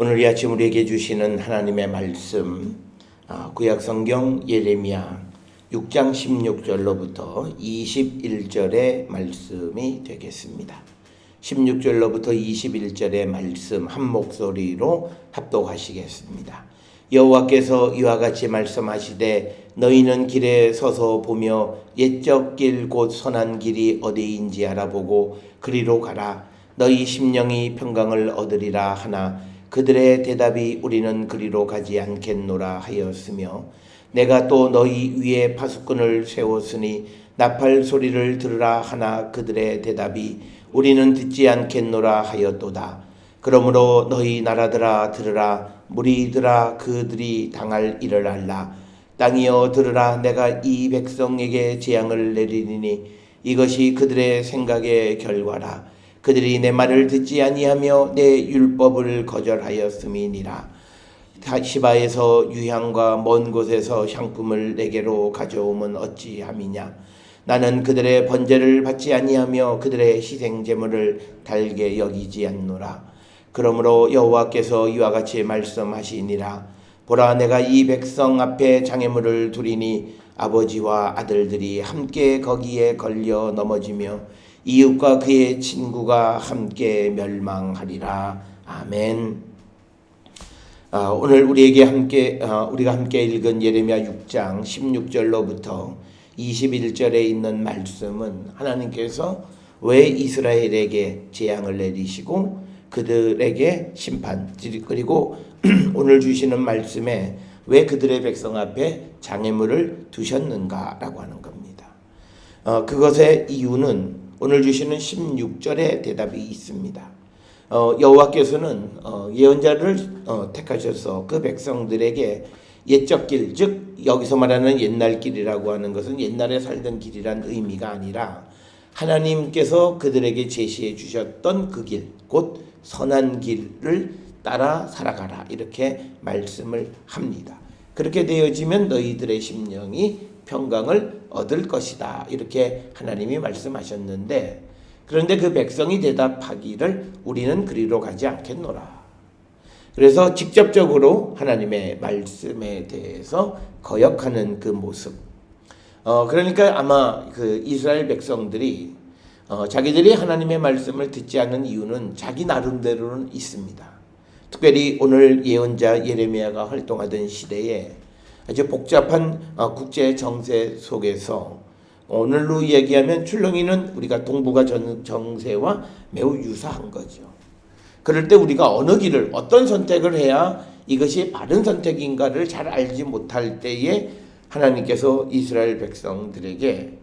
오늘 이 아침 우리에게 주시는 하나님의 말씀, 구약성경 예레미야 6장 16절로부터 21절의 말씀이 되겠습니다. 16절로부터 21절의 말씀 한 목소리로 합독하시겠습니다. 여호와께서 이와 같이 말씀하시되 너희는 길에 서서 보며 옛적 길 곧 선한 길이 어디인지 알아보고 그리로 가라. 너희 심령이 평강을 얻으리라 하나 그들의 대답이 우리는 그리로 가지 않겠노라 하였으며 내가 또 너희 위에 파수꾼을 세웠으니 나팔 소리를 들으라 하나 그들의 대답이 우리는 듣지 않겠노라 하였도다. 그러므로 너희 나라들아 들으라. 무리들아 그들이 당할 일을 알라. 땅이여 들으라. 내가 이 백성에게 재앙을 내리리니 이것이 그들의 생각의 결과라. 그들이 내 말을 듣지 아니하며 내 율법을 거절하였음이니라. 시바에서 유향과 먼 곳에서 향품을 내게로 가져오면 어찌함이냐. 나는 그들의 번제를 받지 아니하며 그들의 희생 제물을 달게 여기지 않노라. 그러므로 여호와께서 이와 같이 말씀하시니라. 보라, 내가 이 백성 앞에 장애물을 두리니 아버지와 아들들이 함께 거기에 걸려 넘어지며 이웃과 그의 친구가 함께 멸망하리라. 아멘. 오늘 우리가 함께 읽은 예레미야 6장 16절로부터 21절에 있는 말씀은 하나님께서 왜 이스라엘에게 재앙을 내리시고 그들에게 심판, 그리고 오늘 주시는 말씀에 왜 그들의 백성 앞에 장애물을 두셨는가라고 하는 겁니다. 그것의 이유는 오늘 주시는 16절에 대답이 있습니다. 여호와께서는 예언자를 택하셔서 그 백성들에게 옛적 길, 즉 여기서 말하는 옛날 길이라고 하는 것은 옛날에 살던 길이란 의미가 아니라 하나님께서 그들에게 제시해 주셨던 그 길, 곧 선한 길을 따라 살아가라, 이렇게 말씀을 합니다. 그렇게 되어지면 너희들의 심령이 평강을 얻을 것이다, 이렇게 하나님이 말씀하셨는데, 그런데 그 백성이 대답하기를 우리는 그리로 가지 않겠노라. 그래서 직접적으로 하나님의 말씀에 대해서 거역하는 그 모습. 그러니까 아마 그 이스라엘 백성들이 자기들이 하나님의 말씀을 듣지 않는 이유는 자기 나름대로는 있습니다. 특별히 오늘 예언자 예레미야가 활동하던 시대에 아주 복잡한 국제 정세 속에서 오늘로 얘기하면 출렁이는 우리가 동북아 정세와 매우 유사한 거죠. 그럴 때 우리가 어느 길을, 어떤 선택을 해야 이것이 바른 선택인가를 잘 알지 못할 때에 하나님께서 이스라엘 백성들에게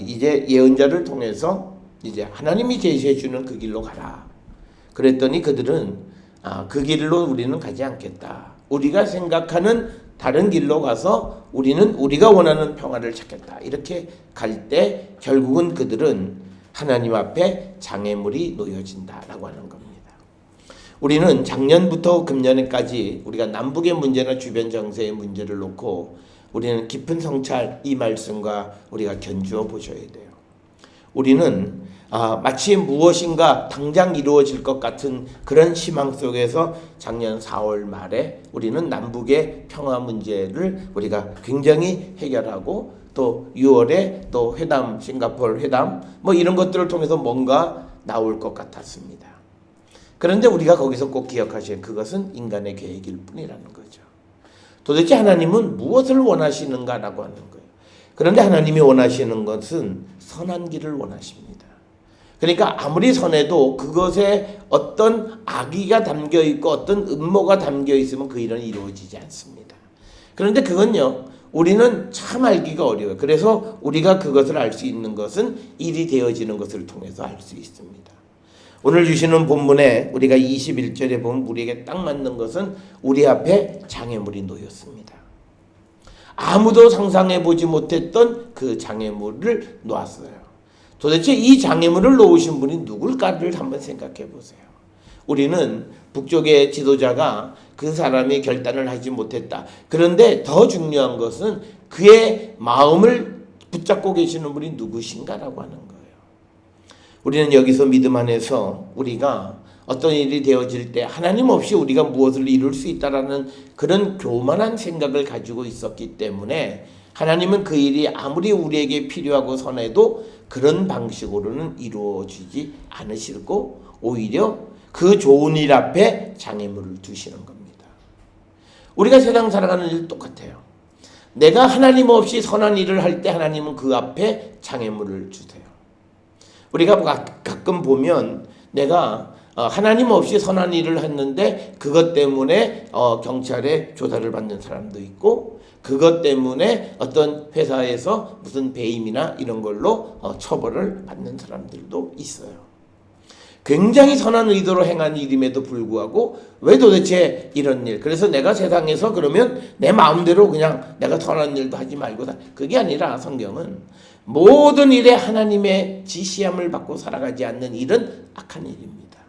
이제 예언자를 통해서 이제 하나님이 제시해 주는 그 길로 가라. 그랬더니 그들은 그 길로 우리는 가지 않겠다. 우리가 생각하는 다른 길로 가서 우리는 우리가 원하는 평화를 찾겠다. 이렇게 갈 때 결국은 그들은 하나님 앞에 장애물이 놓여진다라고 하는 겁니다. 우리는 작년부터 금년까지 우리가 남북의 문제나 주변 정세의 문제를 놓고 우리는 깊은 성찰, 이 말씀과 우리가 견주어 보셔야 돼요. 우리는 마치 무엇인가 당장 이루어질 것 같은 그런 희망 속에서 작년 4월 말에 우리는 남북의 평화 문제를 우리가 굉장히 해결하고 또 6월에 또 회담, 싱가포르 회담 이런 것들을 통해서 뭔가 나올 것 같았습니다. 그런데 우리가 거기서 꼭 기억하셔야 그것은 인간의 계획일 뿐이라는 거죠. 도대체 하나님은 무엇을 원하시는가라고 하는 거예요. 그런데 하나님이 원하시는 것은 선한 길을 원하십니다. 그러니까 아무리 선해도 그것에 어떤 악의가 담겨 있고 어떤 음모가 담겨 있으면 그 일은 이루어지지 않습니다. 그런데 그건요, 우리는 참 알기가 어려워요. 그래서 우리가 그것을 알 수 있는 것은 일이 되어지는 것을 통해서 알 수 있습니다. 오늘 주시는 본문에 우리가 21절에 보면 우리에게 딱 맞는 것은 우리 앞에 장애물이 놓였습니다. 아무도 상상해 보지 못했던 그 장애물을 놓았어요. 도대체 이 장애물을 놓으신 분이 누굴까를 한번 생각해 보세요. 우리는 북쪽의 지도자가 그 사람이 결단을 하지 못했다. 그런데 더 중요한 것은 그의 마음을 붙잡고 계시는 분이 누구신가라고 하는 거예요. 우리는 여기서 믿음 안에서 우리가 어떤 일이 되어질 때 하나님 없이 우리가 무엇을 이룰 수 있다라는 그런 교만한 생각을 가지고 있었기 때문에 하나님은 그 일이 아무리 우리에게 필요하고 선해도 그런 방식으로는 이루어지지 않으시고 오히려 그 좋은 일 앞에 장애물을 두시는 겁니다. 우리가 세상 살아가는 일 똑같아요. 내가 하나님 없이 선한 일을 할 때 하나님은 그 앞에 장애물을 주세요. 우리가 가끔 보면 내가 하나님 없이 선한 일을 했는데 그것 때문에 경찰에 조사를 받는 사람도 있고 그것 때문에 어떤 회사에서 무슨 배임이나 이런 걸로 처벌을 받는 사람들도 있어요. 굉장히 선한 의도로 행한 일임에도 불구하고 왜 도대체 이런 일, 그래서 내가 세상에서 그러면 내 마음대로 그냥 내가 선한 일도 하지 말고, 그게 아니라 성경은 모든 일에 하나님의 지시함을 받고 살아가지 않는 일은 악한 일입니다.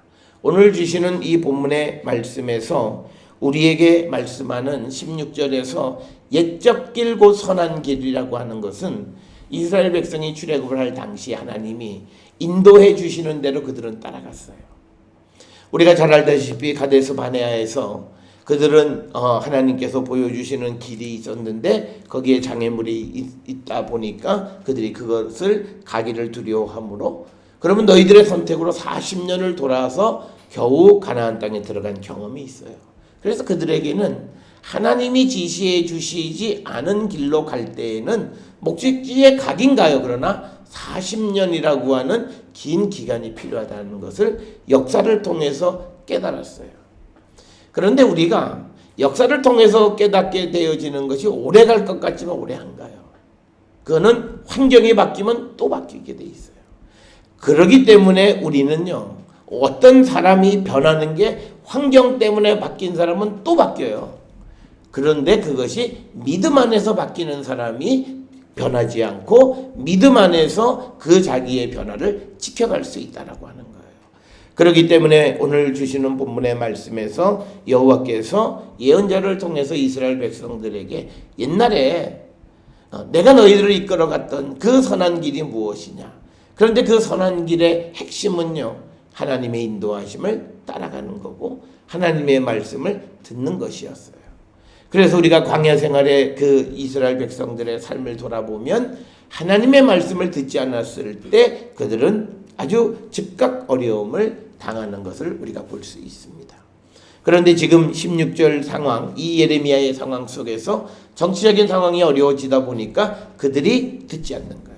오늘 주시는 이 본문의 말씀에서 우리에게 말씀하는 16절에서 옛적 길 곧 선한 길이라고 하는 것은 이스라엘 백성이 출애굽을 할 당시 하나님이 인도해 주시는 대로 그들은 따라갔어요. 우리가 잘 알다시피 가데스 바네아에서 그들은 하나님께서 보여주시는 길이 있었는데 거기에 장애물이 있다 보니까 그들이 그것을 가기를 두려워하므로 그러면 너희들의 선택으로 40년을 돌아서 겨우 가나안 땅에 들어간 경험이 있어요. 그래서 그들에게는 하나님이 지시해 주시지 않은 길로 갈 때에는 목적지에 가긴 가요. 그러나 40년이라고 하는 긴 기간이 필요하다는 것을 역사를 통해서 깨달았어요. 그런데 우리가 역사를 통해서 깨닫게 되어지는 것이 오래 갈 것 같지만 오래 안 가요. 그거는 환경이 바뀌면 또 바뀌게 돼 있어요. 그렇기 때문에 우리는요, 어떤 사람이 변하는 게 환경 때문에 바뀐 사람은 또 바뀌어요. 그런데 그것이 믿음 안에서 바뀌는 사람이 변하지 않고 믿음 안에서 그 자기의 변화를 지켜갈 수 있다라고 하는 거예요. 그렇기 때문에 오늘 주시는 본문의 말씀에서 여호와께서 예언자를 통해서 이스라엘 백성들에게 옛날에 내가 너희들을 이끌어갔던 그 선한 길이 무엇이냐. 그런데 그 선한 길의 핵심은요, 하나님의 인도하심을 따라가는 거고 하나님의 말씀을 듣는 것이었어요. 그래서 우리가 광야 생활의 그 이스라엘 백성들의 삶을 돌아보면 하나님의 말씀을 듣지 않았을 때 그들은 아주 즉각 어려움을 당하는 것을 우리가 볼 수 있습니다. 그런데 지금 16절 상황, 이 예레미야의 상황 속에서 정치적인 상황이 어려워지다 보니까 그들이 듣지 않는 거예요.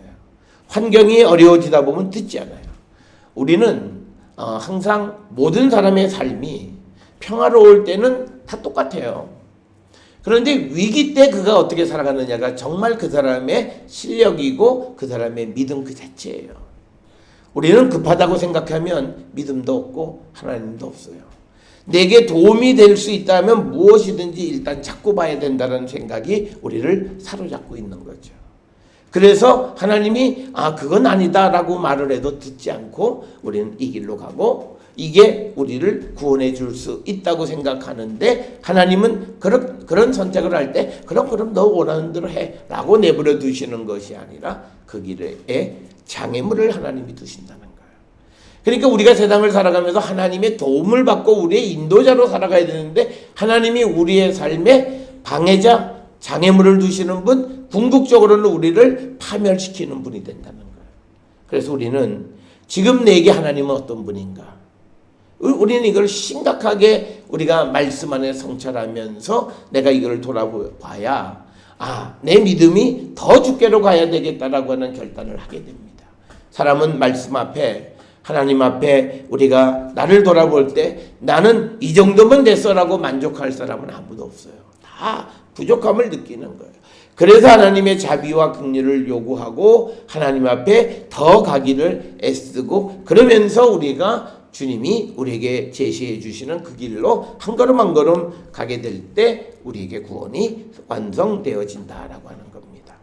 환경이 어려워지다 보면 듣지 않아요. 우리는 항상 모든 사람의 삶이 평화로울 때는 다 똑같아요. 그런데 위기 때 그가 어떻게 살아가느냐가 정말 그 사람의 실력이고 그 사람의 믿음 그 자체예요. 우리는 급하다고 생각하면 믿음도 없고 하나님도 없어요. 내게 도움이 될 수 있다면 무엇이든지 일단 찾고 봐야 된다는 생각이 우리를 사로잡고 있는 거죠. 그래서 하나님이 그건 아니다라고 말을 해도 듣지 않고 우리는 이 길로 가고 이게 우리를 구원해 줄 수 있다고 생각하는데 하나님은 그런 선택을 할 때 그럼 너 원하는 대로 해 라고 내버려 두시는 것이 아니라 그 길에 장애물을 하나님이 두신다는 거예요. 그러니까 우리가 세상을 살아가면서 하나님의 도움을 받고 우리의 인도자로 살아가야 되는데 하나님이 우리의 삶에 방해자, 장애물을 두시는 분, 궁극적으로는 우리를 파멸시키는 분이 된다는 거예요. 그래서 우리는 지금 내게 하나님은 어떤 분인가? 우리는 이걸 심각하게 우리가 말씀 안에 성찰하면서 내가 이걸 돌아봐야 내 믿음이 더 주께로 가야 되겠다라고 하는 결단을 하게 됩니다. 사람은 말씀 앞에 하나님 앞에 우리가 나를 돌아볼 때 나는 이 정도면 됐어라고 만족할 사람은 아무도 없어요. 다 부족함을 느끼는 거예요. 그래서 하나님의 자비와 긍휼을 요구하고 하나님 앞에 더 가기를 애쓰고 그러면서 우리가 주님이 우리에게 제시해 주시는 그 길로 한 걸음 한 걸음 가게 될 때 우리에게 구원이 완성되어진다라고 하는 겁니다.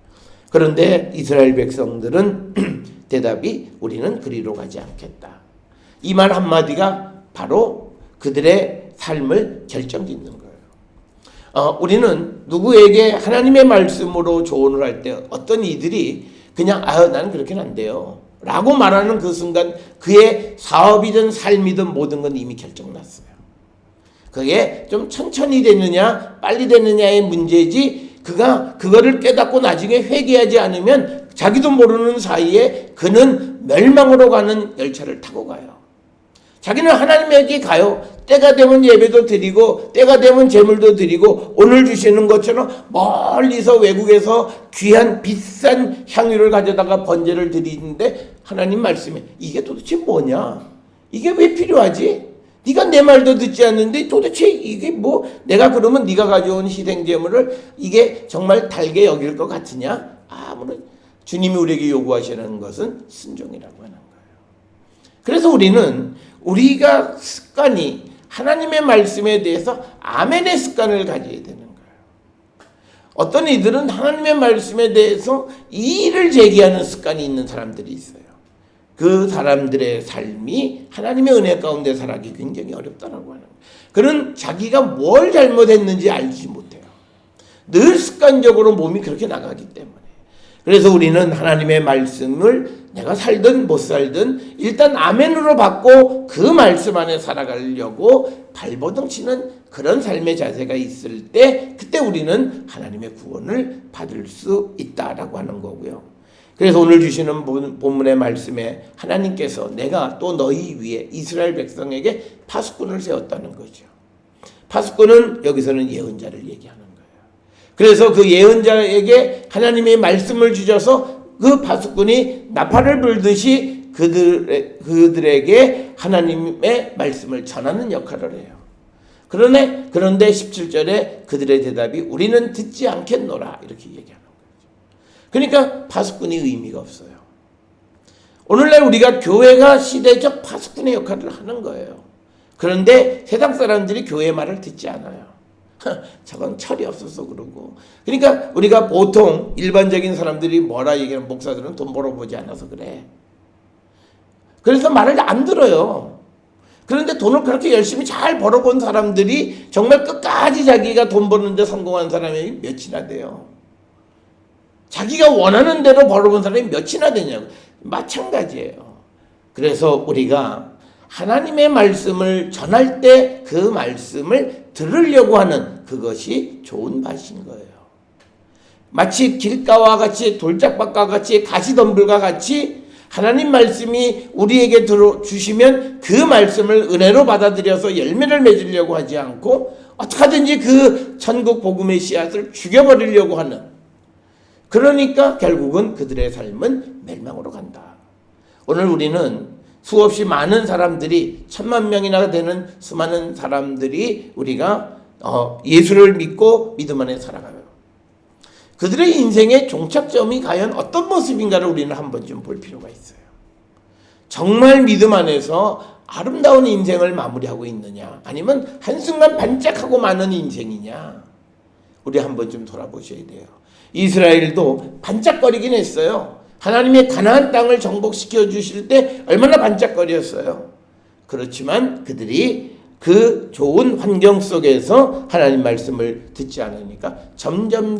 그런데 이스라엘 백성들은 대답이 우리는 그리로 가지 않겠다. 이 말 한마디가 바로 그들의 삶을 결정짓는 거예요. 우리는 누구에게 하나님의 말씀으로 조언을 할 때 어떤 이들이 그냥 나는 그렇게는 안 돼요 라고 말하는 그 순간 그의 사업이든 삶이든 모든 건 이미 결정났어요. 그게 좀 천천히 되느냐 빨리 되느냐의 문제지, 그가 그거를 깨닫고 나중에 회개하지 않으면 자기도 모르는 사이에 그는 멸망으로 가는 열차를 타고 가요. 자기는 하나님에게 가요. 때가 되면 예배도 드리고 때가 되면 제물도 드리고 오늘 주시는 것처럼 멀리서 외국에서 귀한 비싼 향유를 가져다가 번제를 드리는데 하나님 말씀에 이게 도대체 뭐냐? 이게 왜 필요하지? 네가 내 말도 듣지 않는데 도대체 이게 뭐, 내가 그러면 네가 가져온 희생제물을 이게 정말 달게 여길 것 같으냐? 아무런, 주님이 우리에게 요구하시는 것은 순종이라고 하는 거예요. 그래서 우리가 습관이 하나님의 말씀에 대해서 아멘의 습관을 가져야 되는 거예요. 어떤 이들은 하나님의 말씀에 대해서 이의를 제기하는 습관이 있는 사람들이 있어요. 그 사람들의 삶이 하나님의 은혜 가운데 살아가기 굉장히 어렵다라고 하는 거예요. 그는 자기가 뭘 잘못했는지 알지 못해요. 늘 습관적으로 몸이 그렇게 나가기 때문에. 그래서 우리는 하나님의 말씀을 내가 살든 못 살든 일단 아멘으로 받고 그 말씀 안에 살아가려고 발버둥 치는 그런 삶의 자세가 있을 때, 그때 우리는 하나님의 구원을 받을 수 있다라고 하는 거고요. 그래서 오늘 주시는 본문의 말씀에 하나님께서 내가 또 너희 위에 이스라엘 백성에게 파수꾼을 세웠다는 거죠. 파수꾼은 여기서는 예언자를 얘기하는 거예요. 그래서 그 예언자에게 하나님의 말씀을 주셔서 그 파수꾼이 나팔을 불듯이 그들에게 하나님의 말씀을 전하는 역할을 해요. 그런데 17절에 그들의 대답이 우리는 듣지 않겠노라 이렇게 얘기하는 거예요. 그러니까 파수꾼이 의미가 없어요. 오늘날 우리가 교회가 시대적 파수꾼의 역할을 하는 거예요. 그런데 세상 사람들이 교회의 말을 듣지 않아요. 저건 철이 없어서 그러고. 그러니까 우리가 보통 일반적인 사람들이 뭐라 얘기하는, 목사들은 돈 벌어보지 않아서 그래. 그래서 말을 안 들어요. 그런데 돈을 그렇게 열심히 잘 벌어본 사람들이 정말 끝까지 자기가 돈 버는데 성공한 사람이 몇이나 돼요. 자기가 원하는 대로 벌어본 사람이 몇이나 되냐고. 마찬가지예요. 그래서 우리가 하나님의 말씀을 전할 때 그 말씀을 들으려고 하는 그것이 좋은 밭인 거예요. 마치 길가와 같이 돌짝밭과 같이 가시덤불과 같이 하나님 말씀이 우리에게 주시면 그 말씀을 은혜로 받아들여서 열매를 맺으려고 하지 않고 어떻게든지 그 천국 복음의 씨앗을 죽여버리려고 하는, 그러니까 결국은 그들의 삶은 멸망으로 간다. 오늘 우리는 수없이 많은 사람들이 1000만 명이나 되는 수많은 사람들이 우리가 예수를 믿고 믿음 안에 살아가요. 그들의 인생의 종착점이 과연 어떤 모습인가를 우리는 한번 좀 볼 필요가 있어요. 정말 믿음 안에서 아름다운 인생을 마무리하고 있느냐, 아니면 한순간 반짝하고 마는 인생이냐, 우리 한번 좀 돌아보셔야 돼요. 이스라엘도 반짝거리긴 했어요. 하나님의 가나안 땅을 정복시켜 주실 때 얼마나 반짝거렸어요. 그렇지만 그들이 그 좋은 환경 속에서 하나님 말씀을 듣지 않으니까 점점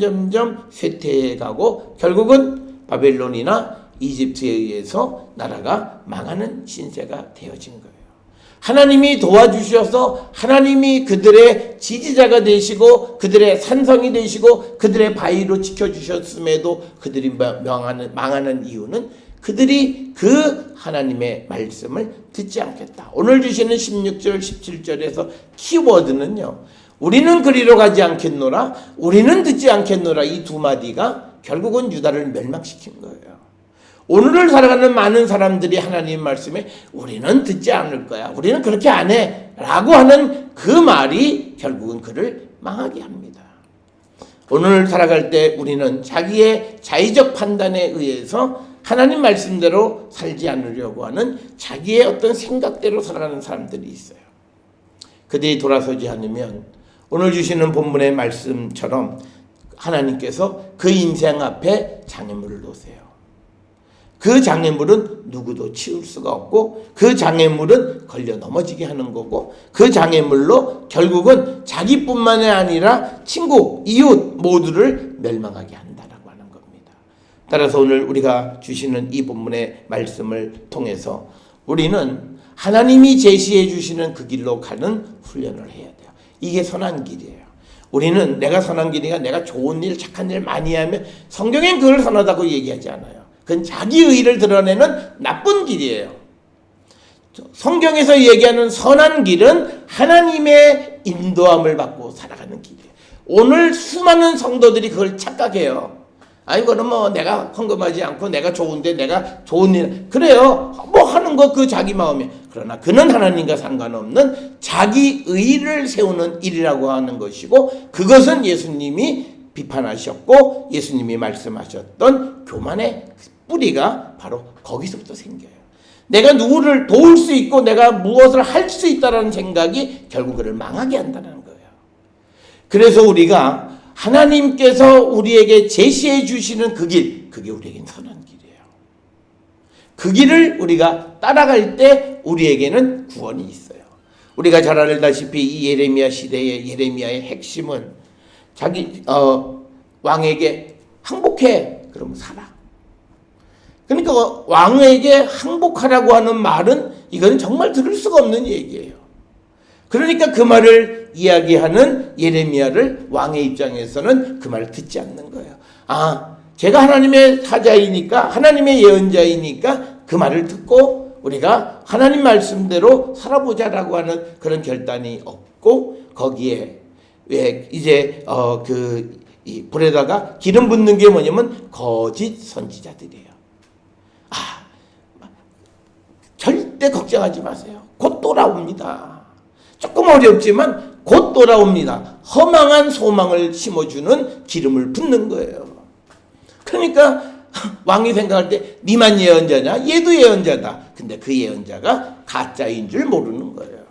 쇠퇴해가고 결국은 바벨론이나 이집트에 의해서 나라가 망하는 신세가 되어진 거예요. 하나님이 도와주셔서 하나님이 그들의 지지자가 되시고 그들의 산성이 되시고 그들의 바위로 지켜주셨음에도 그들이 망하는 이유는 그들이 그 하나님의 말씀을 듣지 않겠다. 오늘 주시는 16절 17절에서 키워드는요, 우리는 그리로 가지 않겠노라, 우리는 듣지 않겠노라, 이 두 마디가 결국은 유다를 멸망시킨 거예요. 오늘을 살아가는 많은 사람들이 하나님 말씀에 우리는 듣지 않을 거야, 우리는 그렇게 안 해 라고 하는 그 말이 결국은 그를 망하게 합니다. 오늘 살아갈 때 우리는 자기의 자의적 판단에 의해서 하나님 말씀대로 살지 않으려고 하는 자기의 어떤 생각대로 살아가는 사람들이 있어요. 그들이 돌아서지 않으면 오늘 주시는 본문의 말씀처럼 하나님께서 그 인생 앞에 장애물을 놓으세요. 그 장애물은 누구도 치울 수가 없고 그 장애물은 걸려 넘어지게 하는 거고 그 장애물로 결국은 자기뿐만이 아니라 친구, 이웃 모두를 멸망하게 한다라고 하는 겁니다. 따라서 오늘 우리가 주시는 이 본문의 말씀을 통해서 우리는 하나님이 제시해 주시는 그 길로 가는 훈련을 해야 돼요. 이게 선한 길이에요. 우리는 내가 선한 길이가 내가 좋은 일, 착한 일 많이 하면 성경엔 그걸 선하다고 얘기하지 않아요. 그건 자기 의의를 드러내는 나쁜 길이에요. 성경에서 얘기하는 선한 길은 하나님의 인도함을 받고 살아가는 길이에요. 오늘 수많은 성도들이 그걸 착각해요. 아니 그럼 뭐 내가 헌금하지 않고 내가 좋은데 내가 좋은 일 그래요. 뭐 하는 거 그 자기 마음에. 그러나 그는 하나님과 상관없는 자기 의를 세우는 일이라고 하는 것이고 그것은 예수님이 비판하셨고 예수님이 말씀하셨던 교만의 뿌리가 바로 거기서부터 생겨요. 내가 누구를 도울 수 있고 내가 무엇을 할 수 있다는 생각이 결국 그를 망하게 한다는 거예요. 그래서 우리가 하나님께서 우리에게 제시해 주시는 그 길, 그게 우리에겐 선한 길이에요. 그 길을 우리가 따라갈 때 우리에게는 구원이 있어요. 우리가 잘 알다시피 이 예레미야 시대의 예레미야의 핵심은 자기 왕에게 항복해 그러면 살아. 그러니까 왕에게 항복하라고 하는 말은 이거는 정말 들을 수가 없는 얘기예요. 그러니까 그 말을 이야기하는 예레미야를 왕의 입장에서는 그 말을 듣지 않는 거예요. 아, 제가 하나님의 사자이니까 하나님의 예언자이니까 그 말을 듣고 우리가 하나님 말씀대로 살아보자라고 하는 그런 결단이 없고 거기에 왜 이제 이 불에다가 기름 붓는 게 뭐냐면 거짓 선지자들이에요. 아, 절대 걱정하지 마세요. 곧 돌아옵니다. 조금 어렵지만 곧 돌아옵니다. 허망한 소망을 심어주는 기름을 붓는 거예요. 그러니까 왕이 생각할 때 니만 예언자냐? 얘도 예언자다. 근데 그 예언자가 가짜인 줄 모르는 거예요.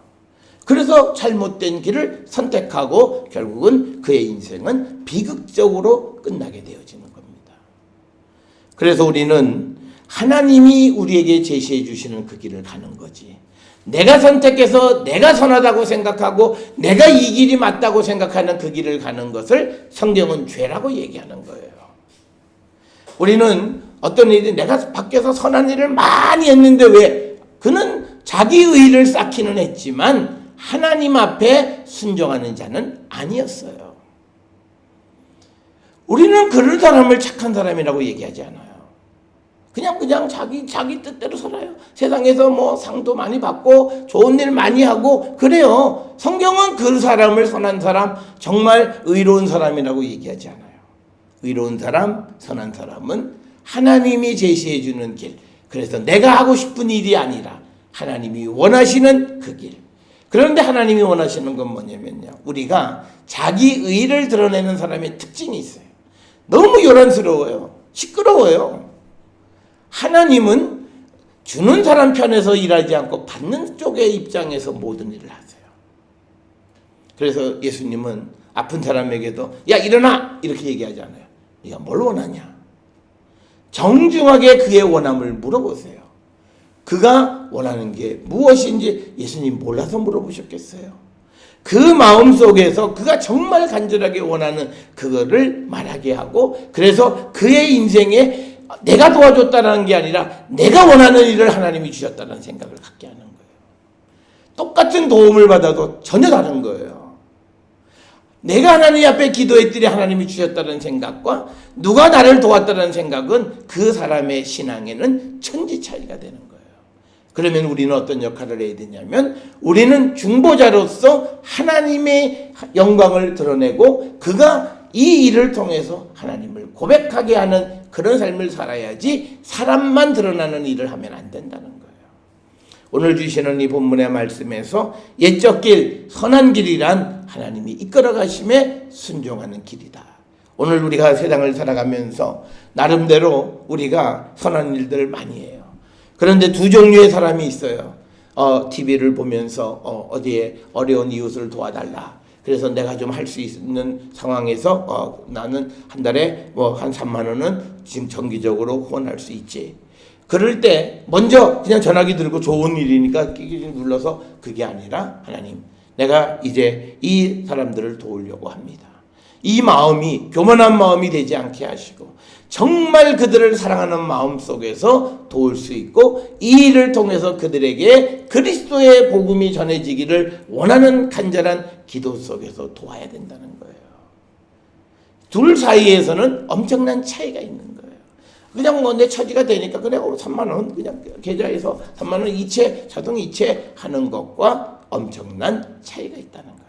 그래서 잘못된 길을 선택하고 결국은 그의 인생은 비극적으로 끝나게 되어지는 겁니다. 그래서 우리는 하나님이 우리에게 제시해 주시는 그 길을 가는 거지. 내가 선택해서 내가 선하다고 생각하고 내가 이 길이 맞다고 생각하는 그 길을 가는 것을 성경은 죄라고 얘기하는 거예요. 우리는 어떤 일이 내가 밖에서 선한 일을 많이 했는데 왜? 그는 자기 의를 쌓기는 했지만 하나님 앞에 순종하는 자는 아니었어요. 우리는 그런 사람을 착한 사람이라고 얘기하지 않아요. 그냥 자기 뜻대로 살아요. 세상에서 뭐 상도 많이 받고 좋은 일 많이 하고 그래요. 성경은 그 사람을 선한 사람, 정말 의로운 사람이라고 얘기하지 않아요. 의로운 사람, 선한 사람은 하나님이 제시해 주는 길. 그래서 내가 하고 싶은 일이 아니라 하나님이 원하시는 그 길. 그런데 하나님이 원하시는 건 뭐냐면요. 우리가 자기 의를 드러내는 사람의 특징이 있어요. 너무 요란스러워요. 시끄러워요. 하나님은 주는 사람 편에서 일하지 않고 받는 쪽의 입장에서 모든 일을 하세요. 그래서 예수님은 아픈 사람에게도 야 일어나! 이렇게 얘기하지 않아요. 네가 뭘 원하냐? 정중하게 그의 원함을 물어보세요. 그가 원하는 게 무엇인지 예수님 몰라서 물어보셨겠어요? 그 마음속에서 그가 정말 간절하게 원하는 그거를 말하게 하고 그래서 그의 인생에 내가 도와줬다는 게 아니라 내가 원하는 일을 하나님이 주셨다는 생각을 갖게 하는 거예요. 똑같은 도움을 받아도 전혀 다른 거예요. 내가 하나님 앞에 기도했더니 하나님이 주셨다는 생각과 누가 나를 도왔다는 생각은 그 사람의 신앙에는 천지 차이가 되는 거예요. 그러면 우리는 어떤 역할을 해야 되냐면 우리는 중보자로서 하나님의 영광을 드러내고 그가 이 일을 통해서 하나님을 고백하게 하는 그런 삶을 살아야지 사람만 드러나는 일을 하면 안 된다는 거예요. 오늘 주시는 이 본문의 말씀에서 옛적 길, 선한 길이란 하나님이 이끌어 가심에 순종하는 길이다. 오늘 우리가 세상을 살아가면서 나름대로 우리가 선한 일들을 많이 해요. 그런데 두 종류의 사람이 있어요. TV를 보면서 어디에 어려운 이웃을 도와달라. 그래서 내가 좀 할 수 있는 상황에서 나는 한 달에 뭐 한 3만 원은 지금 정기적으로 후원할 수 있지. 그럴 때 먼저 그냥 전화기 들고 좋은 일이니까 끼기 눌러서 그게 아니라 하나님 내가 이제 이 사람들을 도우려고 합니다. 이 마음이 교만한 마음이 되지 않게 하시고 정말 그들을 사랑하는 마음 속에서 도울 수 있고 이 일을 통해서 그들에게 그리스도의 복음이 전해지기를 원하는 간절한 기도 속에서 도와야 된다는 거예요. 둘 사이에서는 엄청난 차이가 있는 거예요. 그냥 뭐 내 처지가 되니까 그래 3만 원 그냥 계좌에서 3만 원 이체 자동 이체 하는 것과 엄청난 차이가 있다는 거예요.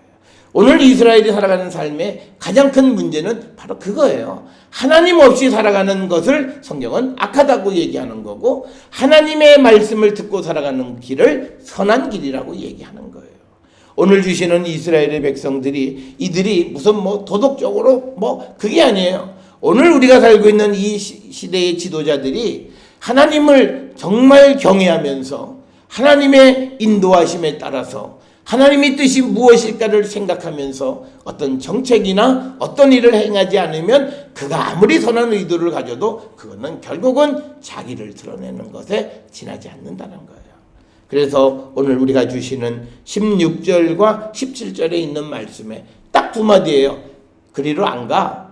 오늘 이스라엘이 살아가는 삶의 가장 큰 문제는 바로 그거예요. 하나님 없이 살아가는 것을 성경은 악하다고 얘기하는 거고 하나님의 말씀을 듣고 살아가는 길을 선한 길이라고 얘기하는 거예요. 오늘 주시는 이스라엘의 백성들이 이들이 무슨 뭐 도덕적으로 뭐 그게 아니에요. 오늘 우리가 살고 있는 이 시대의 지도자들이 하나님을 정말 경외하면서 하나님의 인도하심에 따라서 하나님의 뜻이 무엇일까를 생각하면서 어떤 정책이나 어떤 일을 행하지 않으면 그가 아무리 선한 의도를 가져도 그거는 결국은 자기를 드러내는 것에 지나지 않는다는 거예요. 그래서 오늘 우리가 주시는 16절과 17절에 있는 말씀에 딱 두 마디예요. 그리로 안 가.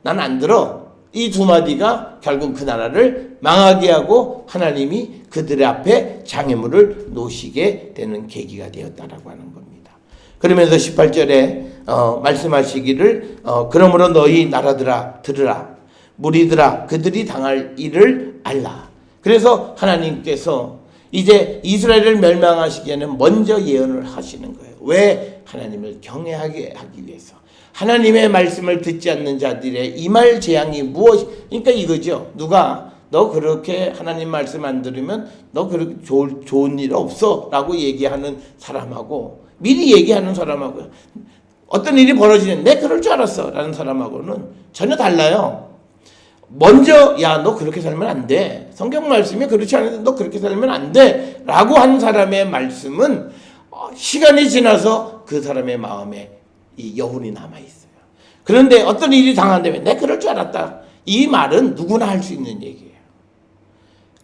난 안 들어. 이 두 마디가 결국 그 나라를 망하게 하고 하나님이 그들의 앞에 장애물을 놓으시게 되는 계기가 되었다라고 하는 겁니다. 그러면서 18절에 말씀하시기를 그러므로 너희 나라들아 들으라. 무리들아 그들이 당할 일을 알라. 그래서 하나님께서 이제 이스라엘을 멸망하시기에는 먼저 예언을 하시는 거예요. 왜? 하나님을 경외하게 하기 위해서. 하나님의 말씀을 듣지 않는 자들의 임할 재앙이 무엇이, 그러니까 이거죠. 누가 너 그렇게 하나님 말씀 안 들으면 너 그렇게 좋은 일 없어 라고 얘기하는 사람하고 미리 얘기하는 사람하고 어떤 일이 벌어지는 내 그럴 줄 알았어 라는 사람하고는 전혀 달라요. 먼저 야 너 그렇게 살면 안 돼. 성경 말씀이 그렇지 않은데 너 그렇게 살면 안 돼 라고 한 사람의 말씀은 시간이 지나서 그 사람의 마음에 이 여운이 남아있어요. 그런데 어떤 일이 당한다면 내 그럴 줄 알았다. 이 말은 누구나 할 수 있는 얘기예요.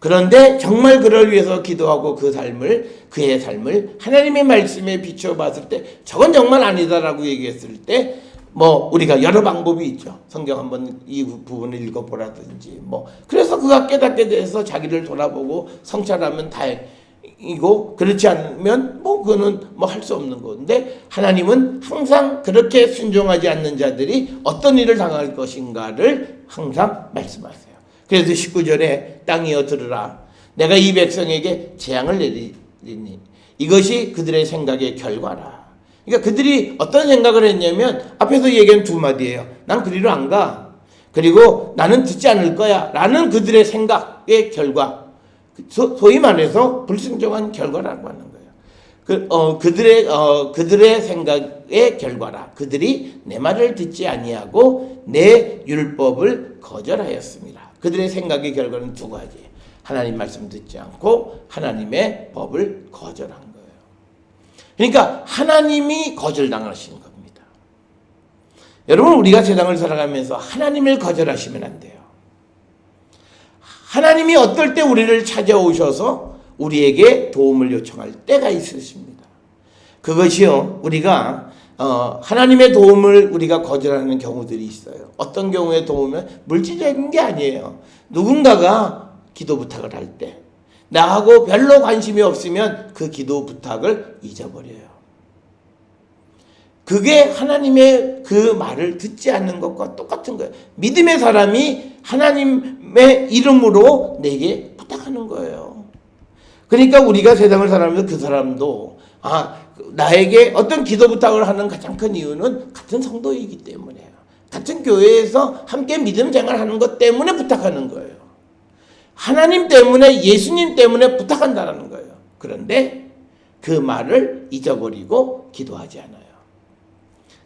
그런데 정말 그를 위해서 기도하고 그의 삶을 하나님의 말씀에 비춰봤을 때 저건 정말 아니다라고 얘기했을 때 뭐 우리가 여러 방법이 있죠. 성경 한번 이 부분을 읽어보라든지 뭐 그래서 그가 깨닫게 돼서 자기를 돌아보고 성찰하면 다행이고 그렇지 않으면 뭐 그거는 뭐 할 수 없는 건데 하나님은 항상 그렇게 순종하지 않는 자들이 어떤 일을 당할 것인가를 항상 말씀하세요. 그래서 19절에 땅이여 들으라. 내가 이 백성에게 재앙을 내리니 이것이 그들의 생각의 결과라. 그러니까 그들이 어떤 생각을 했냐면 앞에서 얘기한 두 마디예요. 난 그리로 안 가. 그리고 나는 듣지 않을 거야. 라는 그들의 생각의 결과. 소위 말해서 불순종한 결과라고 하는 거예요. 그들의 생각의 결과라. 그들이 내 말을 듣지 아니하고 내 율법을 거절하였습니다. 그들의 생각의 결과는 두 가지. 하나님 말씀 듣지 않고 하나님의 법을 거절한 거예요. 그러니까 하나님이 거절당하신 겁니다. 여러분 우리가 세상을 살아가면서 하나님을 거절하시면 안 돼요. 하나님이 어떨 때 우리를 찾아오셔서 우리에게 도움을 요청할 때가 있으십니다. 그것이요 우리가 하나님의 도움을 우리가 거절하는 경우들이 있어요. 어떤 경우에 도움은 물질적인 게 아니에요. 누군가가 기도 부탁을 할 때 나하고 별로 관심이 없으면 그 기도 부탁을 잊어버려요. 그게 하나님의 그 말을 듣지 않는 것과 똑같은 거예요. 믿음의 사람이 하나님의 이름으로 내게 부탁하는 거예요. 그러니까 우리가 세상을 살아가면서 그 사람도 나에게 어떤 기도 부탁을 하는 가장 큰 이유는 같은 성도이기 때문에요. 같은 교회에서 함께 믿음 생활하는 것 때문에 부탁하는 거예요. 하나님 때문에 예수님 때문에 부탁한다는 거예요. 그런데 그 말을 잊어버리고 기도하지 않아요.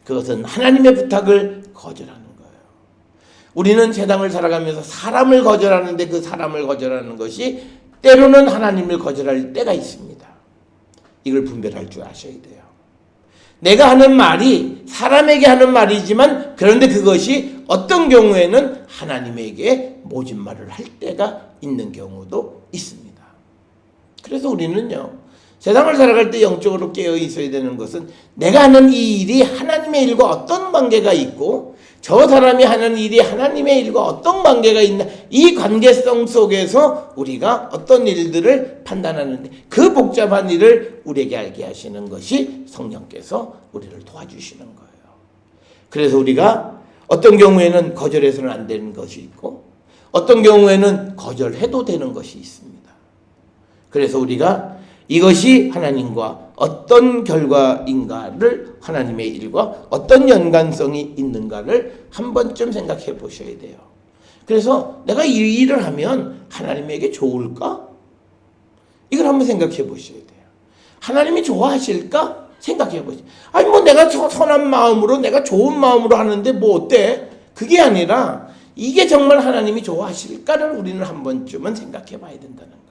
그것은 하나님의 부탁을 거절하는 거예요. 우리는 세상을 살아가면서 사람을 거절하는데 그 사람을 거절하는 것이 때로는 하나님을 거절할 때가 있습니다. 이걸 분별할 줄 아셔야 돼요. 내가 하는 말이 사람에게 하는 말이지만 그런데 그것이 어떤 경우에는 하나님에게 모진 말을 할 때가 있는 경우도 있습니다. 그래서 우리는요 세상을 살아갈 때 영적으로 깨어 있어야 되는 것은 내가 하는 이 일이 하나님의 일과 어떤 관계가 있고 저 사람이 하는 일이 하나님의 일과 어떤 관계가 있나, 이 관계성 속에서 우리가 어떤 일들을 판단하는데 그 복잡한 일을 우리에게 알게 하시는 것이 성령께서 우리를 도와주시는 거예요. 그래서 우리가 어떤 경우에는 거절해서는 안 되는 것이 있고 어떤 경우에는 거절해도 되는 것이 있습니다. 그래서 우리가 이것이 하나님과 어떤 결과인가를, 하나님의 일과 어떤 연관성이 있는가를 한 번쯤 생각해 보셔야 돼요. 그래서 내가 이 일을 하면 하나님에게 좋을까? 이걸 한번 생각해 보셔야 돼요. 하나님이 좋아하실까? 생각해 보세요. 아니 뭐 내가 선한 마음으로, 내가 좋은 마음으로 하는데 뭐 어때? 그게 아니라 이게 정말 하나님이 좋아하실까를 우리는 한 번쯤은 생각해 봐야 된다는 거예요.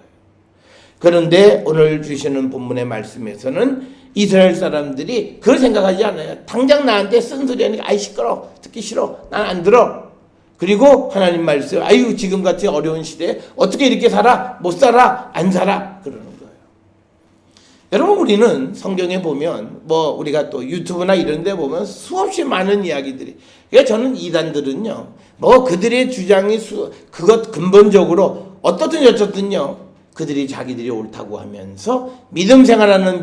그런데 오늘 주시는 본문의 말씀에서는 이스라엘 사람들이 그걸 생각하지 않아요. 당장 나한테 쓴소리 하니까 아이 시끄러워, 듣기 싫어, 난 안 들어. 그리고 하나님 말씀, 아유 지금같이 어려운 시대에 어떻게 이렇게 살아? 못 살아? 안 살아? 그러는 거예요. 여러분, 우리는 성경에 보면 뭐 우리가 또 유튜브나 이런 데 보면 수없이 많은 이야기들이, 그러니까 저는 이단들은요 뭐 그들의 주장이 그것 근본적으로 어떻든 어쨌든요 그들이 자기들이 옳다고 하면서 믿음 생활하는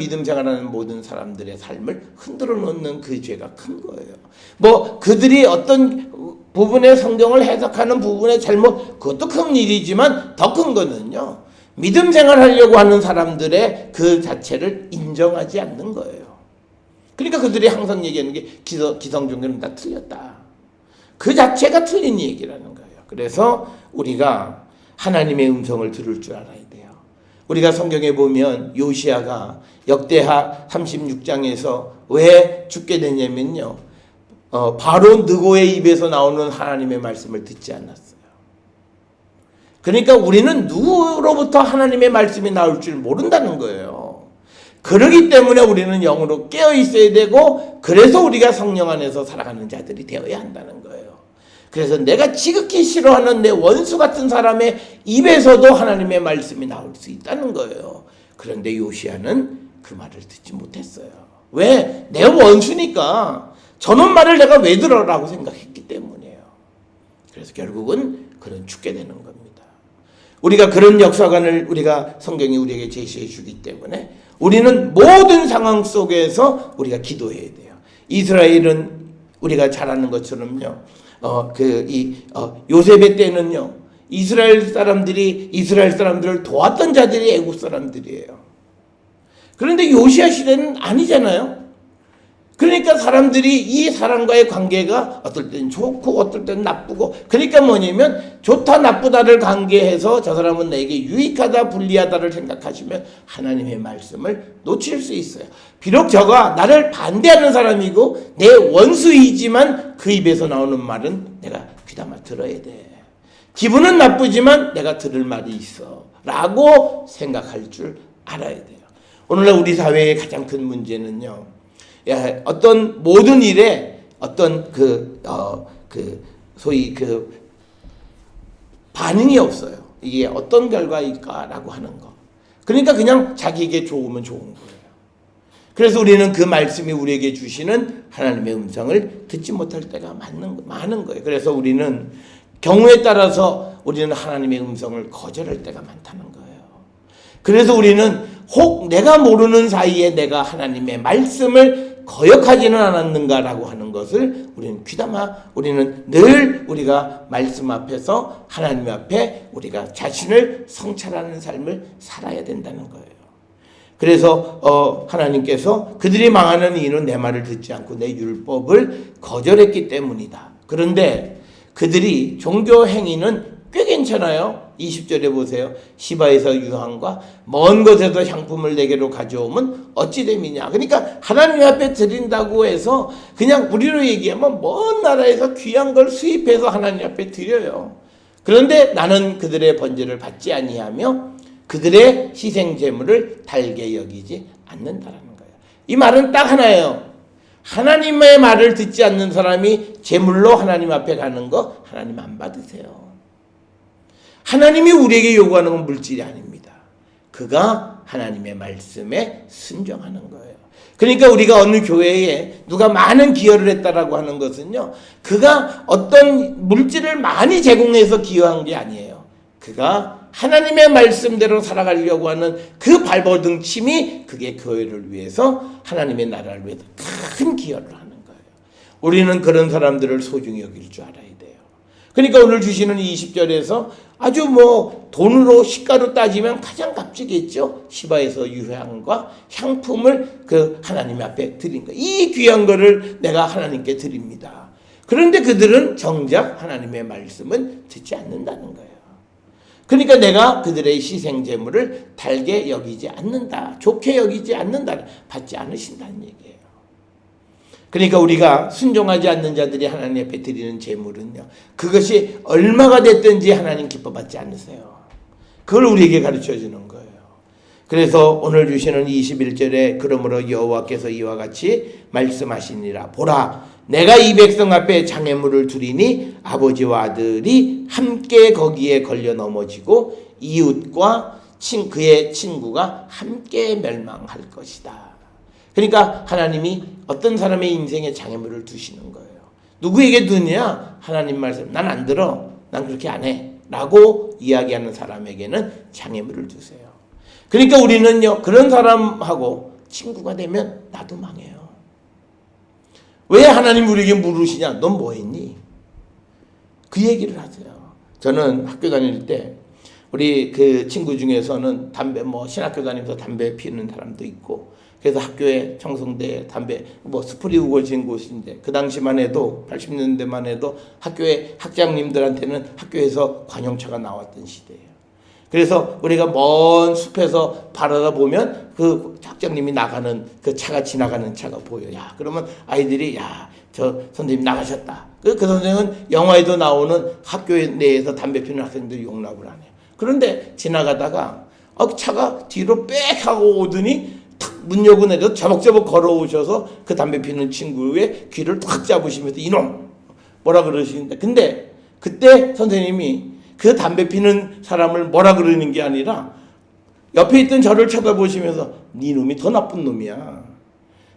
모든 사람들의 삶을 흔들어 놓는 그 죄가 큰 거예요. 뭐 그들이 어떤 부분의 성경을 해석하는 부분의 잘못, 그것도 큰 일이지만 더 큰 거는요 믿음 생활하려고 하는 사람들의 그 자체를 인정하지 않는 거예요. 그러니까 그들이 항상 얘기하는 게 기성종교는 다 틀렸다. 그 자체가 틀린 얘기라는 거예요. 그래서 우리가 하나님의 음성을 들을 줄 알아야 돼요. 우리가 성경에 보면 요시야가 역대하 36장에서 왜 죽게 되냐면요, 바로 느고의 입에서 나오는 하나님의 말씀을 듣지 않았어요. 그러니까 우리는 누구로부터 하나님의 말씀이 나올 줄 모른다는 거예요. 그러기 때문에 우리는 영으로 깨어 있어야 되고, 그래서 우리가 성령 안에서 살아가는 자들이 되어야 한다는 거예요. 그래서 내가 지극히 싫어하는 내 원수 같은 사람의 입에서도 하나님의 말씀이 나올 수 있다는 거예요. 그런데 요시야는 그 말을 듣지 못했어요. 왜? 내 원수니까 저놈 말을 내가 왜 들어라고 생각했기 때문이에요. 그래서 결국은 그는 죽게 되는 겁니다. 우리가 그런 역사관을 우리가 성경이 우리에게 제시해 주기 때문에 우리는 모든 상황 속에서 우리가 기도해야 돼요. 이스라엘은 우리가 잘 아는 것처럼요, 요셉의 때는요, 이스라엘 사람들을 도왔던 자들이 애국 사람들이에요. 그런데 요시야 시대는 아니잖아요. 그러니까 사람들이 이 사람과의 관계가 어떨 때는 좋고 어떨 때는 나쁘고, 그러니까 뭐냐면 좋다 나쁘다를 관계해서 저 사람은 나에게 유익하다 불리하다를 생각하시면 하나님의 말씀을 놓칠 수 있어요. 비록 저가 나를 반대하는 사람이고 내 원수이지만 그 입에서 나오는 말은 내가 귀담아 들어야 돼. 기분은 나쁘지만 내가 들을 말이 있어 라고 생각할 줄 알아야 돼요. 오늘날 우리 사회의 가장 큰 문제는요, 어떤 모든 일에 어떤 소위 반응이 없어요. 이게 어떤 결과일까라고 하는 거. 그러니까 그냥 자기에게 좋으면 좋은 거예요. 그래서 우리는 그 말씀이 우리에게 주시는 하나님의 음성을 듣지 못할 때가 많은 거예요. 그래서 우리는 경우에 따라서 우리는 하나님의 음성을 거절할 때가 많다는 거예요. 그래서 우리는 혹 내가 모르는 사이에 내가 하나님의 말씀을 거역하지는 않았는가라고 하는 것을 우리는 우리는 늘 우리가 말씀 앞에서 하나님 앞에 우리가 자신을 성찰하는 삶을 살아야 된다는 거예요. 그래서 하나님께서 그들이 망하는 이유는 내 말을 듣지 않고 내 율법을 거절했기 때문이다. 그런데 그들이 종교 행위는 꽤 괜찮아요. 20절에 보세요. 시바에서 유황과 먼 곳에서 향품을 내게로 가져오면 어찌 됨이냐. 그러니까 하나님 앞에 드린다고 해서 그냥 우리로 얘기하면 먼 나라에서 귀한 걸 수입해서 하나님 앞에 드려요. 그런데 나는 그들의 번제를 받지 아니하며 그들의 희생 제물을 달게 여기지 않는다라는 거예요. 이 말은 딱 하나예요. 하나님의 말을 듣지 않는 사람이 제물로 하나님 앞에 가는 거 하나님 안 받으세요. 하나님이 우리에게 요구하는 건 물질이 아닙니다. 그가 하나님의 말씀에 순종하는 거예요. 그러니까 우리가 어느 교회에 누가 많은 기여를 했다라고 하는 것은요, 그가 어떤 물질을 많이 제공해서 기여한 게 아니에요. 그가 하나님의 말씀대로 살아가려고 하는 그 발버둥침이 그게 교회를 위해서, 하나님의 나라를 위해서 큰 기여를 하는 거예요. 우리는 그런 사람들을 소중히 여길 줄 알아야 돼요. 그러니까 오늘 주시는 20절에서 아주 돈으로 시가로 따지면 가장 값지겠죠. 시바에서 유향과 향품을 그 하나님 앞에 드린 거. 이 귀한 거를 내가 하나님께 드립니다. 그런데 그들은 정작 하나님의 말씀은 듣지 않는다는 거예요. 그러니까 내가 그들의 희생제물을 달게 여기지 않는다, 좋게 여기지 않는다, 받지 않으신다는 얘기예요. 그러니까 우리가 순종하지 않는 자들이 하나님 앞에 드리는 제물은요, 그것이 얼마가 됐든지 하나님 기뻐받지 않으세요. 그걸 우리에게 가르쳐 주는 거예요. 그래서 오늘 주시는 21절에 그러므로 여호와께서 이와 같이 말씀하시니라. 보라, 내가 이 백성 앞에 장애물을 두리니 아버지와 아들이 함께 거기에 걸려 넘어지고 이웃과 그의 친구가 함께 멸망할 것이다. 그러니까 하나님이 어떤 사람의 인생에 장애물을 두시는 거예요. 누구에게 두느냐? 하나님 말씀, 난 안 들어, 난 그렇게 안 해 라고 이야기하는 사람에게는 장애물을 두세요. 그러니까 우리는요, 그런 사람하고 친구가 되면 나도 망해요. 왜 하나님 우리에게 물으시냐? 넌 뭐 했니? 그 얘기를 하세요. 저는 학교 다닐 때 우리 그 친구 중에서는 담배, 신학교 다니면서 담배 피우는 사람도 있고, 그래서 학교에 청송대에 담배 스프리 우거진 곳인데, 그 당시만 해도 80년대만 해도 학교에 학장님들한테는 학교에서 관용차가 나왔던 시대예요. 그래서 우리가 먼 숲에서 바라다 보면 그 학장님이 나가는 그 차가 지나가는 차가 보여요. 야, 그러면 아이들이 저 선생님 나가셨다. 그 선생은 영화에도 나오는 학교 내에서 담배 피우는 학생들 용납을 안 해요. 그런데 지나가다가 차가 뒤로 빽 하고 오더니 탁 문 열고 내려서 저벅저벅 걸어오셔서 그 담배 피우는 친구의 귀를 탁 잡으시면서 이놈 뭐라 그러시는데, 근데 그때 선생님이 그 담배 피는 사람을 뭐라 그러는 게 아니라 옆에 있던 저를 쳐다보시면서 네 놈이 더 나쁜 놈이야.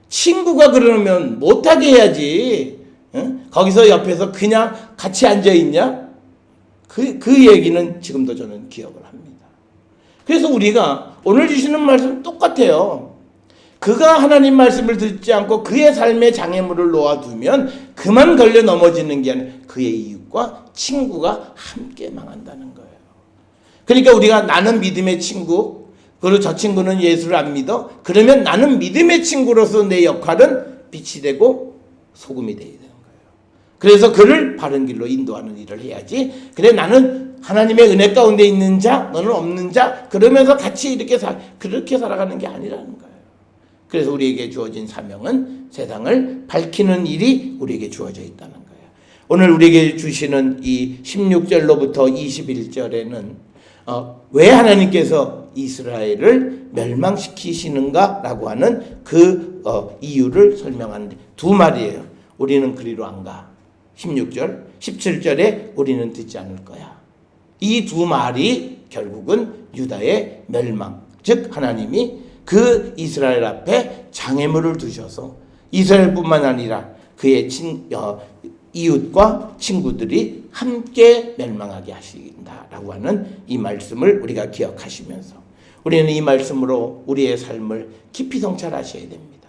친구가 그러면 못하게 해야지. 응? 거기서 옆에서 그냥 같이 앉아있냐? 그 얘기는 지금도 저는 기억을 합니다. 그래서 우리가 오늘 주시는 말씀 똑같아요. 그가 하나님 말씀을 듣지 않고 그의 삶의 장애물을 놓아두면 그만 걸려 넘어지는 게 아니라 그의 이웃과 친구가 함께 망한다는 거예요. 그러니까 우리가 나는 믿음의 친구, 그리고 저 친구는 예수를 안 믿어, 그러면 나는 믿음의 친구로서 내 역할은 빛이 되고 소금이 되어야 되는 거예요. 그래서 그를 바른 길로 인도하는 일을 해야지. 그래, 나는 하나님의 은혜 가운데 있는 자, 너는 없는 자, 그러면서 같이 그렇게 살아가는 게 아니라는 거예요. 그래서 우리에게 주어진 사명은 세상을 밝히는 일이 우리에게 주어져 있다는 거예요. 오늘 우리에게 주시는 이 16절로부터 21절에는 왜 하나님께서 이스라엘을 멸망시키시는가라고 하는 그 이유를 설명하는데 두 말이에요. 우리는 그리로 안 가. 16절, 17절에 우리는 듣지 않을 거야. 이 두 말이 결국은 유다의 멸망, 즉 하나님이 그 이스라엘 앞에 장애물을 두셔서 이스라엘뿐만 아니라 그의 이웃과 친구들이 함께 멸망하게 하신다라고 하는 이 말씀을 우리가 기억하시면서 우리는 이 말씀으로 우리의 삶을 깊이 성찰하셔야 됩니다.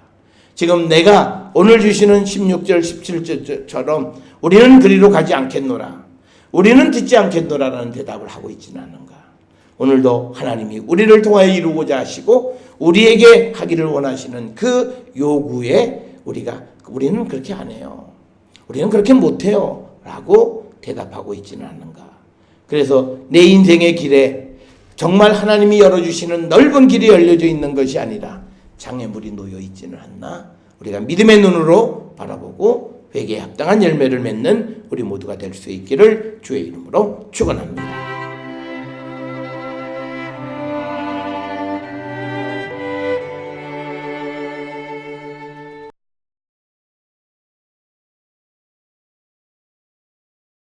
지금 내가 오늘 주시는 16절 17절처럼 우리는 그리로 가지 않겠노라, 우리는 듣지 않겠노라라는 대답을 하고 있지는 않은가. 오늘도 하나님이 우리를 통하여 이루고자 하시고 우리에게 하기를 원하시는 그 요구에 우리는 그렇게 안 해요, 우리는 그렇게 못해요 라고 대답하고 있지는 않는가. 그래서 내 인생의 길에 정말 하나님이 열어주시는 넓은 길이 열려져 있는 것이 아니라 장애물이 놓여 있지는 않나. 우리가 믿음의 눈으로 바라보고 회개에 합당한 열매를 맺는 우리 모두가 될 수 있기를 주의 이름으로 축원합니다.